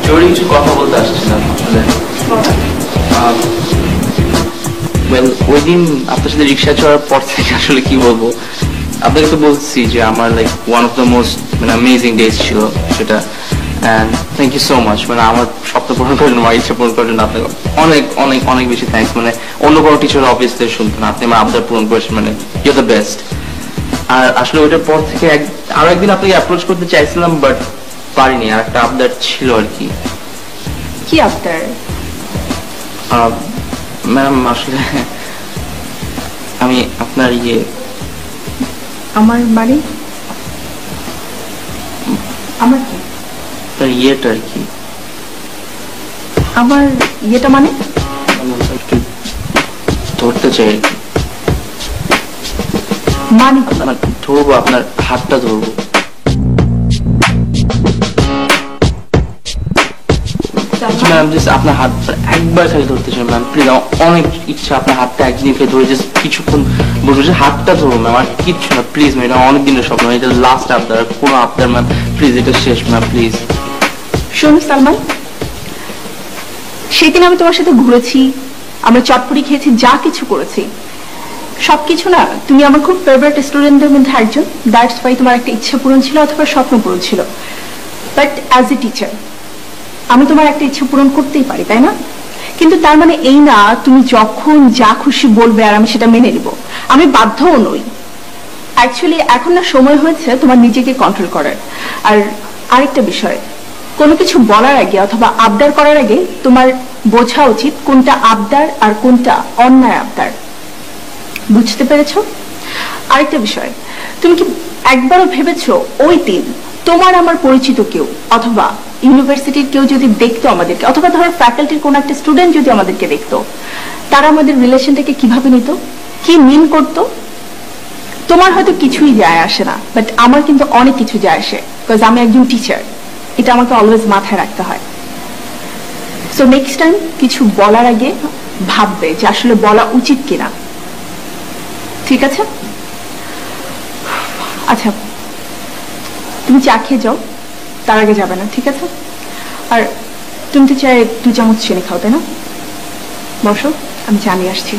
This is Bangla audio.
জরুরি কিছু কথা বলতে আসছিলাম আসলে। ওই দিন আপনার সাথে রিক্সা চড়ার পর থেকে আসলে কি বলবো, আপনাকে তো বলছি যে আমার like one of the most মানে অ্যামেজিং ডেজ ছিল সেটা। And thank you so much, মানে আমার স্বপ্ন পূরণ করার জন্য, আমার ইচ্ছা পূরণ করার জন্য আপনাকে অনেক অনেক অনেক বেশি থ্যাংকস। মানে অন্য কোনো টিচার অবভিয়াসলি শুনতেন, আপনি আমার আবদার পূরণ করেছেন, মানে ইউ দ্য বেস্ট। আর আসলে ওইটার পর থেকে আরো একদিন আপনাকে অ্যাপ্রোচ করতে চাইছিলাম, বাট পারিনি। আর একটা আবদার ছিল আর কি। কি আবদার? ম্যাম আসলে আমি আপনার আমার বাড়ি, আমার কি আপনার ইয়েটা আর কি, আমার ইয়েটা মানে একটু ধরতে চাই আর কি। মানে ধরবো, আপনার হাতটা ধরবো। ম্যাম জাস্ট আপনার হাত একবার খালি ধরতে চাই ম্যাম, প্লিজ। অনেক ইচ্ছা আপনার হাতটা একদিন খেয়ে ধরে জাস্ট কিছুক্ষণ বসে হাতটা ধরবো ম্যাম, আর কিচ্ছু না প্লিজ ম্যাম। এটা অনেক দিনের স্বপ্ন, এটা লাস্ট আবদার, কোনো আবদার ম্যাম, প্লিজ এটা শেষ ম্যাম, প্লিজ। শোনো সালমান, সেদিন আমি তোমার সাথে ঘুরেছি, আমরা চটপটি খেয়েছি, যা কিছু করেছি সবকিছু না, তুমি আমার খুব ফেভারিট স্টুডেন্টদের মধ্যে একজন, দ্যাটস ওয়াই তোমার একটা ইচ্ছা পূরণ ছিল অথবা স্বপ্ন পূরণ ছিল। বাট অ্যাজ এ টিচার আমি তোমার একটা ইচ্ছা পূরণ করতেই পারি, তাই না? কিন্তু তার মানে এই না তুমি যখন যা খুশি বলবে আর আমি সেটা মেনে নিব, আমি বাধ্যও নই। অ্যাকচুয়ালি এখন না সময় হয়েছে তোমার নিজেকে কন্ট্রোল করার। আর আরেকটা বিষয়, কোনো কিছু বলার আগে অথবা আবদার করার আগে তোমার বোঝা উচিত কোনটা আবদার আর কোনটা অন্যায় আবদার। বুঝতে পেরেছ? আরেকটা বিষয়, তুমি কি একবারও ভেবেছো ওই দিন তোমার আমার পরিচিত কেউ অথবা ইউনিভার্সিটির কেউ যদি দেখতো আমাদেরকে, অথবা ধরো ফ্যাকাল্টির কোন একটা স্টুডেন্ট যদি আমাদেরকে দেখতো, তারা আমাদের রিলেশনটাকে কিভাবে নিত, কি মিন করতো? তোমার হয়তো কিছুই যায় আসে না, বাট আমার কিন্তু অনেক কিছু যায় আসে, বিকজ আমি একজন টিচার। এটা আমাকে অলওয়েজ মাথায় রাখতে হয়। সো নেক্সট টাইম কিছু বলার আগে ভাববে যে আসলে বলা উচিত কিনা। ঠিক আছে? আচ্ছা, তুমি চা খেয়ে যাও, তার আগে যাবে না, ঠিক আছে? আর তুমি তো চাই 2 চামচ চিনি খাও, তাই না? বসো, আমি চা নিয়ে আসছি।